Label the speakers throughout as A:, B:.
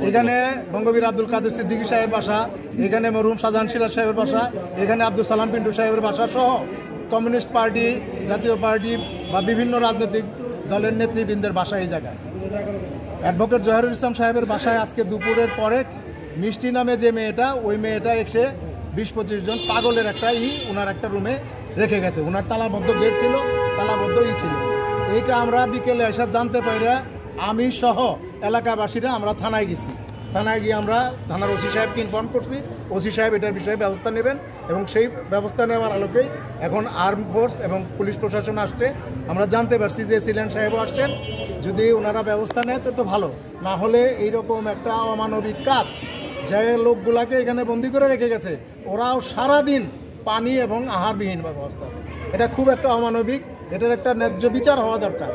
A: এখানে বঙ্গবীর আব্দুল কাদের সিদ্দিকী সাহেবের বাসা, এখানে মরহুম শাহজাহান সিরাজ সাহেবের বাসা, এখানে আব্দুল সালাম পিন্টু সাহেবের বাসা সহ কমিউনিস্ট পার্টি, জাতীয় পার্টি বা বিভিন্ন রাজনৈতিক দলের নেতৃবৃন্দের বাসা এই জায়গায়। অ্যাডভোকেট জহিরুল ইসলাম সাহেবের বাসায় আজকে দুপুরের পরে মিষ্টি নামে যে মেয়েটা, ওই মেয়েটা এসে 20-25 জন পাগলের একটা ওনার একটা রুমে রেখে গেছে। ওনার তালাবদ্ধ গেট ছিল, তালাবদ্ধ ছিল। এইটা আমরা বিকেলে এসে জানতে পাইরা আমি সহ এলাকাবাসীরা আমরা থানায় গেছি। থানায় গিয়ে আমরা থানার ওসি সাহেবকে ইনফর্ম করছি। ওসি সাহেব এটার বিষয়ে ব্যবস্থা নেবেন এবং সেই ব্যবস্থা নেওয়ার আলোকেই এখন আর্ম ফোর্স এবং পুলিশ প্রশাসন আসছে। আমরা জানতে পারছি যে সিলেন সাহেবও আসছেন। যদি ওনারা ব্যবস্থা নেয় তো ভালো, না হলে এইরকম একটা অমানবিক কাজ, যে লোকগুলাকে এখানে বন্দি করে রেখে গেছে, ওরাও সারাদিন পানি এবং আহারবিহীন ব্যবস্থা আছে। এটা খুব একটা অমানবিক, এটার একটা ন্যায্য বিচার হওয়া দরকার।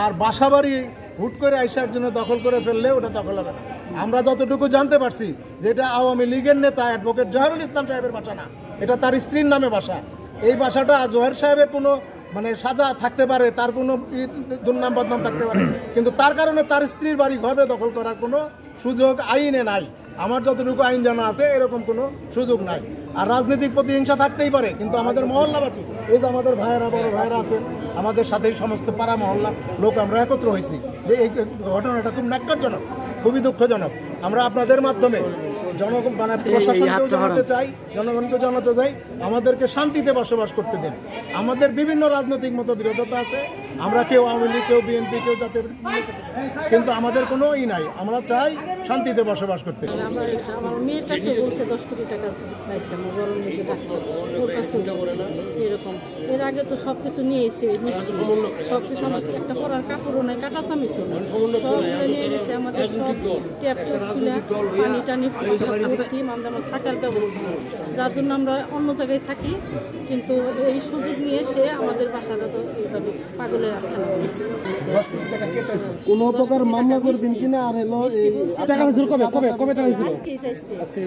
A: আর বাসাবাড়ি হুট করে আইসার জন্য দখল করে ফেললে ওটা দখল হবে না। আমরা যতটুকু জানতে পারছি যে এটা আওয়ামী লীগের নেতা অ্যাডভোকেট জহিরুল ইসলাম সাহেবের বাসা না, এটা তার স্ত্রীর নামে বাসা। এই বাসাটা জহির সাহেবের কোনো সাজা থাকতে পারে, তার কোনো দুর্নাম বদনাম থাকতে পারে, কিন্তু তার কারণে তার স্ত্রীর বাড়ি ঘরে দখল করার কোনো সুযোগ আইনে নাই। আমার যতটুকু আইন জানা আছে এরকম কোনো সুযোগ নাই। আর রাজনৈতিক প্রতিহিংসা থাকতেই পারে, কিন্তু আমাদের মহল্লাবাসী, এই যে আমাদের ভাইয়েরা, বড় ভাইয়েরা আছেন, আমাদের সাথেই সমস্ত পাড়া মহল্লা লোক আমরা একত্র হয়েছি যে এই ঘটনাটা খুব ন্যাক্কারজনক, খুবই দুঃখজনক। আমরা আপনাদের মাধ্যমে জনগণ প্রশাসনকেও জানাতে চাই, জনগণকে জানাতে চাই আমাদেরকে শান্তিতে বসবাস করতে দেন। আমাদের বিভিন্ন রাজনৈতিক মতবিরোধতা আছে, আমরা কেউ আওয়ামী লীগ, কেউ বিএনপি, কেউ জাতীয়, কিন্তু আমাদের কোনো নাই। আমরা চাই শান্তিতে বসবাস করতে।
B: আমার মেয়ের কাছে বলছে 10 কোটি টাকা চাইছে, আমার বড় মেয়ে যে ডাক্তার, ওর কাছে এরকম। এর আগে তো সব কিছু নিয়েছে, মিষ্টি সব কিছু, আমাকে একটা পরার কাপড়ও নাই, কাটা চামিচও নাই, সব নিয়ে গেছে। আমাদের সব ট্যাপ খুলে পানি টানি ভর্তি, আমরা থাকার ব্যবস্থা, যার জন্য আমরা অন্য জায়গায় থাকি। কিন্তু এই সুযোগ নিয়ে সে আমাদের বাসাটা তো এইভাবে পাগলের আখ্যান করেছে।
A: কোনো প্রকার মামলা করবেন কিনা? আর এলো
B: আজকেই চাইছে, আজকে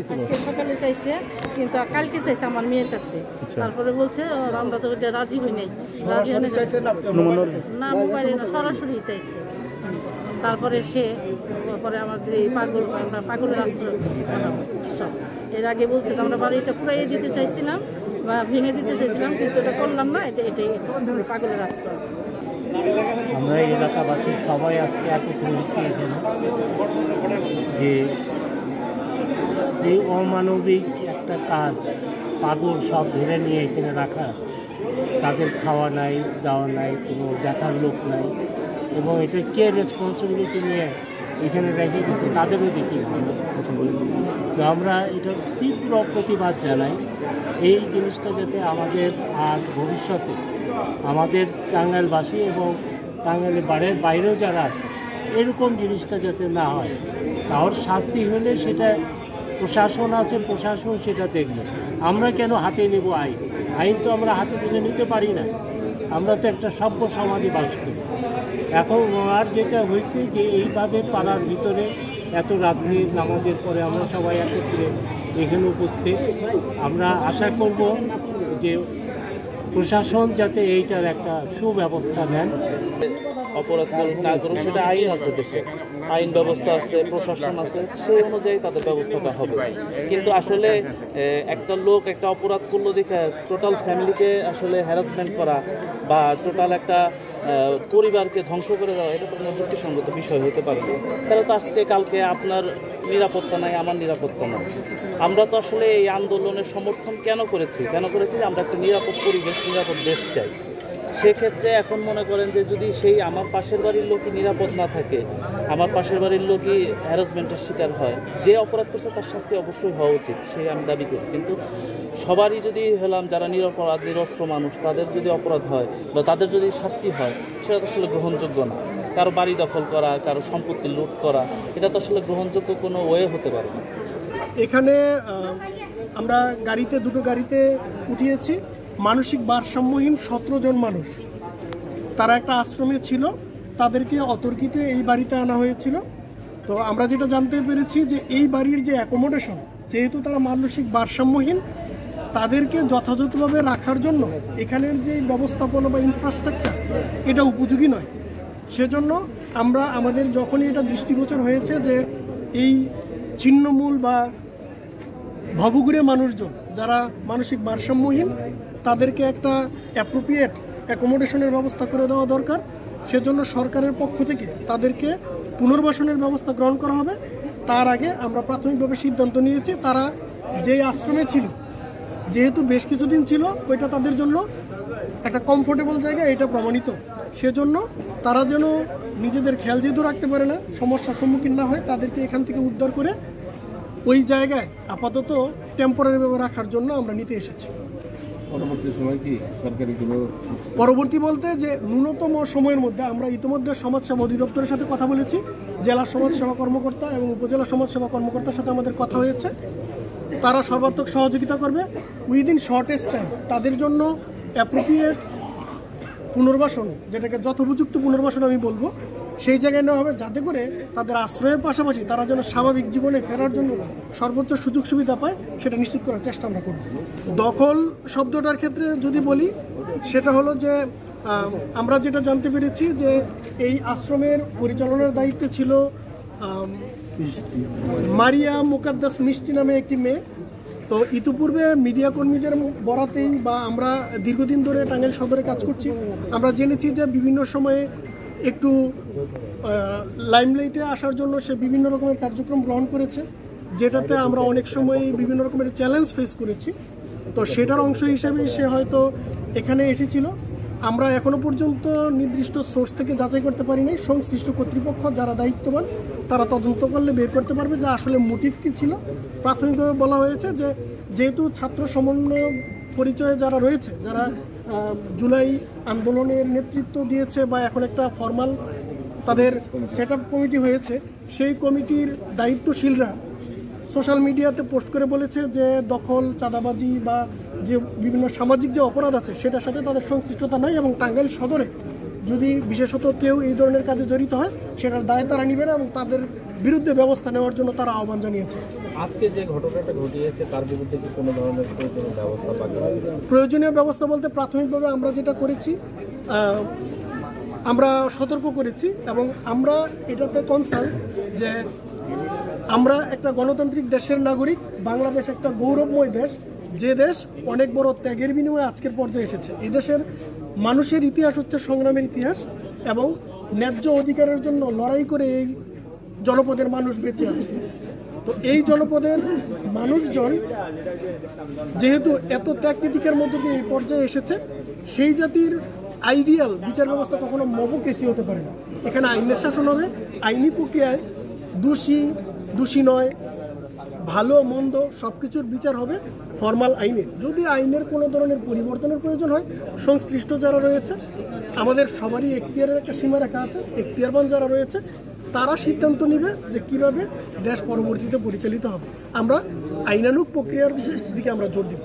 B: সকালে চাইছে, কিন্তু কালকে চাইছে আমার মেয়ের কাছে। তারপরে বলছে আমরা তো ওইটা রাজি হই নাই, রাজি হই না, মোবাইলে না, সরাসরি চাইছে। তারপরে সে পরে আমাদের এই পাগলের আশ্রয় সব। এর আগে বলছে যে আমরা বাড়িটা পুরাইয়ে দিতে চাইছিলাম বা ভেঙে দিতে চাইছিলাম, কিন্তু এটা করলাম না, এটাই পাগলের আশ্রয়।
C: আমরা এই এলাকাবাসী সবাই আজকে একত্র হয়েছি এখানে, যে এই অমানবিক একটা কাজ, পাগল সব ধরে নিয়ে এখানে রাখা, তাদের খাওয়া নাই, দাওয়া নাই, কোনো দেখার লোক নাই, এবং এটা কে রেসপন্সিবিলিটি নিয়ে এখানে রেখে গেছে তাদেরও দেখি। তো আমরা এটা তীব্র প্রতিবাদ জানাই। এই জিনিসটা যাতে আমাদের আর ভবিষ্যতে আমাদের টাঙ্গাইলবাসী এবং টাঙ্গাইলের বাইরেও যারা আছে এরকম জিনিসটা যাতে না হয়। তার শাস্তি হলে সেটা প্রশাসন আছে, প্রশাসন সেটা দেখবে। আমরা কেন হাতে নেব আইন? আইন তো আমরা হাতে তুলে নিতে পারি না, আমরা তো একটা সভ্য সমাজে বাস করি। এখন আর যেটা হয়েছে যে এইভাবে পাড়ার ভিতরে এত রাত্রি নামাজের পরে আমরা সবাই একত্রে এখানে উপস্থিত। আমরা আশা করব যে প্রশাসন যাতে এইটার একটা সুব্যবস্থা নেন।
D: অপরাধ না করুন, সেটা আইন আছে, দেশে আইন ব্যবস্থা আছে, প্রশাসন আছে, সেই অনুযায়ী তাদের ব্যবস্থাটা হবে। কিন্তু আসলে একটা লোক একটা অপরাধ করলো দেখে টোটাল ফ্যামিলিকে আসলে হ্যারাসমেন্ট করা বা টোটাল একটা পরিবারকে ধ্বংস করে দেওয়া, এটা তো কোনো যুক্তিসঙ্গত বিষয় হতে পারে না। তাহলে তো আজকে কালকে আপনার নিরাপত্তা নাই, আমার নিরাপত্তা নাই। আমরা তো আসলে এই আন্দোলনের সমর্থন কেন করেছি যে আমরা একটা নিরাপদ পরিবেশ, নিরাপদ দেশ চাই। সেক্ষেত্রে এখন মনে করেন যে যদি সেই আমার পাশের বাড়ির লোকই নিরাপদ না থাকে, আমার পাশের বাড়ির লোকই হ্যারাসমেন্টের শিকার হয়, যে অপরাধ করছে তার শাস্তি অবশ্যই হওয়া উচিত, সেই আমি দাবি করি। কিন্তু সবারই যদি হলাম যারা নিরপরাধ, নিরস্ত্র মানুষ, তাদের যদি অপরাধ হয় বা তাদের যদি শাস্তি হয়, সেটা তো আসলে গ্রহণযোগ্য না। কারো বাড়ি দখল করা, কারো সম্পত্তি লুট করা, এটা তো আসলে গ্রহণযোগ্য কোনো ওয়ে হতে পারে না।
E: এখানে আমরা দুটো গাড়িতে উঠিয়েছি। মানসিক ভারসাম্যহীন 17 জন মানুষ, তারা একটা আশ্রমে ছিল, তাদেরকে অতর্কিতে এই বাড়িতে আনা হয়েছিল। তো আমরা যেটা জানতে পেরেছি যে এই বাড়ির যে অ্যাকোমোডেশন, যেহেতু তারা মানসিক ভারসাম্যহীন, তাদেরকে যথাযথভাবে রাখার জন্য এখানের যে ব্যবস্থাপনা বা ইনফ্রাস্ট্রাকচার এটা উপযোগী নয়। সেজন্য আমরা আমাদের যখনই এটা দৃষ্টিগোচর হয়েছে যে এই ছিন্নমূল বা ভবঘুরে মানুষজন যারা মানসিক ভারসাম্যহীন, তাদেরকে একটা অ্যাপ্রোপ্রিয়েট অ্যাকোমোডেশনের ব্যবস্থা করে দেওয়া দরকার। সেজন্য সরকারের পক্ষ থেকে তাদেরকে পুনর্বাসনের ব্যবস্থা গ্রহণ করা হবে। তার আগে আমরা প্রাথমিকভাবে সিদ্ধান্ত নিয়েছি তারা যেই আশ্রমে ছিল, যেহেতু বেশ কিছুদিন ছিল, ওইটা তাদের জন্য একটা কমফোর্টেবল জায়গা, এটা প্রমাণিত। সেজন্য তারা যেন নিজেদের খেয়াল যেহেতু রাখতে পারে না, সমস্যার সম্মুখীন না হয়, তাদেরকে এখান থেকে উদ্ধার করে ওই জায়গায় আপাতত টেম্পোরারিভাবে রাখার জন্য আমরা নিতে এসেছি।
F: পরবর্তী সময় কি সরকারি কোনো
E: পরবর্তী বলতে যে ন্যূনতম সময়ের মধ্যে আমরা ইতিমধ্যে সমাজসেবা অধিদপ্তরের সাথে কথা বলেছি, জেলা সমাজসেবা কর্মকর্তা এবং উপজেলা সমাজসেবা কর্মকর্তার সাথে আমাদের কথা হয়েছে। তারা সর্বাত্মক সহযোগিতা করবে। উইদিন শর্টেস্ট টাইম তাদের জন্য অ্যাপ্রোপ্রিয়েট পুনর্বাসন, যেটাকে যথোপযুক্ত পুনর্বাসন আমি বলবো, সেই জায়গায় নেওয়া হবে, যাতে করে তাদের আশ্রয়ের পাশাপাশি তারা যেন স্বাভাবিক জীবনে ফেরার জন্য সর্বোচ্চ সুযোগ সুবিধা পায়, সেটা নিশ্চিত করার চেষ্টা আমরা করব। দখল শব্দটার ক্ষেত্রে যদি বলি, সেটা হলো যে আমরা যেটা জানতে পেরেছি যে এই আশ্রমের পরিচালনার দায়িত্বে ছিল মারিয়া মুকাদ্দাস মিষ্টি নামে একটি মেয়ে। তো ইতিপূর্বে মিডিয়া কর্মীদের বরাতেই বা আমরা দীর্ঘদিন ধরে টাঙ্গাইল সদরে কাজ করছি, আমরা জেনেছি যে বিভিন্ন সময়ে একটু লাইমলাইটে আসার জন্য সে বিভিন্ন রকমের কার্যক্রম গ্রহণ করেছে, যেটাতে আমরা অনেক সময় বিভিন্ন রকমের চ্যালেঞ্জ ফেস করেছি। তো সেটার অংশ হিসেবে সে হয়তো এখানে এসেছিল। আমরা এখনো পর্যন্ত নির্দিষ্ট সোর্স থেকে যাচাই করতে পারিনি। সংশ্লিষ্ট কর্তৃপক্ষ যারা দায়িত্ববান তারা তদন্ত করলে বের করতে পারবে যে আসলে মোটিভ কী ছিল। প্রাথমিকভাবে বলা হয়েছে যে যেহেতু ছাত্র সমন্বয়ক পরিচয়ে যারা রয়েছে, যারা জুলাই আন্দোলনের নেতৃত্ব দিয়েছে বা এখন একটা ফর্মাল তাদের সেট আপ কমিটি হয়েছে, সেই কমিটির দায়িত্বশীলরা সোশ্যাল মিডিয়াতে পোস্ট করে বলেছে যে দখল, চাঁদাবাজি বা যে বিভিন্ন সামাজিক যে অপরাধ আছে সেটার সাথে তাদের সংশ্লিষ্টতা নাই, এবং টাঙ্গাইল সদরে যদি বিশেষত কেউ এই ধরনের কাজে জড়িত হয় সেটার দায় তারা নিবে না এবং তাদের বিরুদ্ধে ব্যবস্থা নেওয়ার জন্য তারা আহ্বান জানিয়েছে।
F: আজকে যে ঘটনাটা ঘটিয়েছে তার বিরুদ্ধে কি কোনো ধরনের প্রয়োজনীয় ব্যবস্থা পাওয়া?
E: প্রয়োজনীয় ব্যবস্থা বলতে প্রাথমিকভাবে আমরা যেটা করেছি, আমরা সতর্ক করেছি এবং আমরা এটাতে কনসার্ন যে আমরা একটা গণতান্ত্রিক দেশের নাগরিক। বাংলাদেশ একটা গৌরবময় দেশ, যে দেশ অনেক বড় ত্যাগের বিনিময়ে আজকের পর্যায়ে এসেছে। এই দেশের মানুষের ইতিহাস হচ্ছে সংগ্রামের ইতিহাস, এবং ন্যায্য অধিকারের জন্য লড়াই করে এই জনপদের মানুষ বেঁচে আছে। তো এই জনপদের মানুষজন যেহেতু এত ত্যাগ তিতিকের মধ্য দিয়ে এই পর্যায়ে এসেছে, সেই জাতির আইডিয়াল বিচার ব্যবস্থা কখনো মবকেসি হতে পারে না। এখানে আইনের শাসন হবে, আইনি প্রক্রিয়ায় দোষী নয়, ভালো মন্দ সব কিছুর বিচার হবে ফর্মাল আইনে। যদি আইনের কোনো ধরনের পরিবর্তনের প্রয়োজন হয়, সংশ্লিষ্ট যারা রয়েছে, আমাদের সবারই এখতিয়ারের একটা সীমারেখা আছে, এখতিয়ারবান যারা রয়েছে তারা সিদ্ধান্ত নেবে যে কিভাবে দেশ পরবর্তীতে পরিচালিত হবে। আমরা আইনানুগ প্রক্রিয়ার দিকে আমরা জোর দিব।